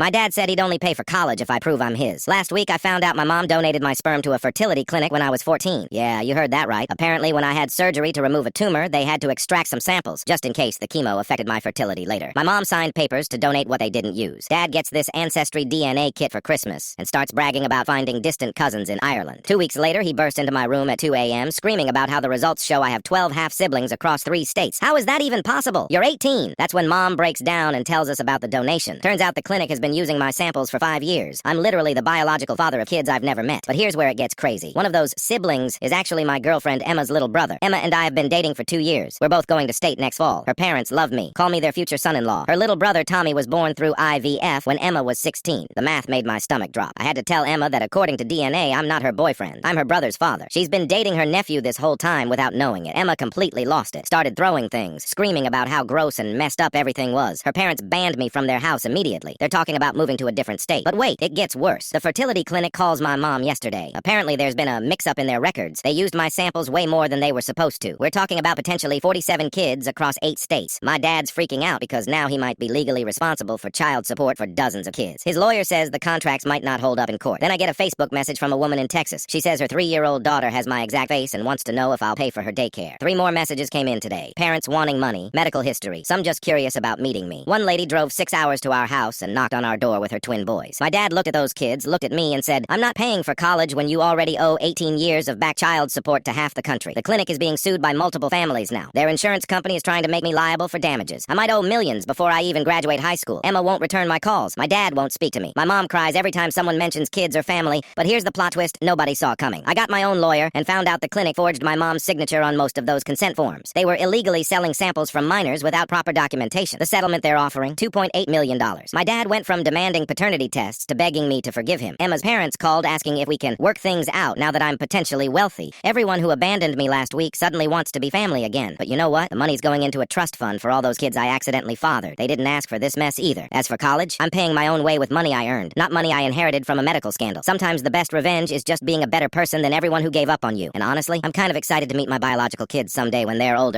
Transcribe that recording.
My dad said he'd only pay for college if I prove I'm his. Last week, I found out my mom donated my sperm to a fertility clinic when I was 14. Yeah, you heard that right. Apparently, when I had surgery to remove a tumor, they had to extract some samples, just in case the chemo affected my fertility later. My mom signed papers to donate what they didn't use. Dad gets this Ancestry DNA kit for Christmas and starts bragging about finding distant cousins in Ireland. 2 weeks later, he burst into my room at 2 a.m. screaming about how the results show I have 12 half-siblings across 3 states. How is that even possible? You're 18. That's when Mom breaks down and tells us about the donation. Turns out the clinic has been using my samples for 5 years. I'm literally the biological father of kids I've never met. But here's where it gets crazy. One of those siblings is actually my girlfriend Emma's little brother. Emma and I have been dating for 2 years. We're both going to state next fall. Her parents love me. Call me their future son-in-law. Her little brother Tommy was born through IVF when Emma was 16. The math made my stomach drop. I had to tell Emma that according to DNA, I'm not her boyfriend. I'm her brother's father. She's been dating her nephew this whole time without knowing it. Emma completely lost it. Started throwing things, screaming about how gross and messed up everything was. Her parents banned me from their house immediately. They're talking about moving to a different state. But wait, it gets worse. The fertility clinic calls my mom yesterday. Apparently there's been a mix-up in their records. They used my samples way more than they were supposed to. We're talking about potentially 47 kids across 8 states. My dad's freaking out because now he might be legally responsible for child support for dozens of kids. His lawyer says the contracts might not hold up in court. Then I get a Facebook message from a woman in Texas. She says her 3-year-old daughter has my exact face and wants to know if I'll pay for her daycare. 3 more messages came in today. Parents wanting money, medical history, some just curious about meeting me. One lady drove 6 hours to our house and knocked on our door with her twin boys. My dad looked at those kids, looked at me and said, I'm not paying for college when you already owe 18 years of back child support to half the country. The clinic is being sued by multiple families now. Their insurance company is trying to make me liable for damages. I might owe millions before I even graduate high school. Emma won't return my calls. My dad won't speak to me. My mom cries every time someone mentions kids or family, but here's the plot twist nobody saw coming. I got my own lawyer and found out the clinic forged my mom's signature on most of those consent forms. They were illegally selling samples from minors without proper documentation. The settlement they're offering, $2.8 million. My dad went from demanding paternity tests to begging me to forgive him. Emma's parents called asking if we can work things out now that I'm potentially wealthy. Everyone who abandoned me last week suddenly wants to be family again. But you know what? The money's going into a trust fund for all those kids I accidentally fathered. They didn't ask for this mess either. As for college, I'm paying my own way with money I earned, not money I inherited from a medical scandal. Sometimes the best revenge is just being a better person than everyone who gave up on you. And honestly, I'm kind of excited to meet my biological kids someday when they're older.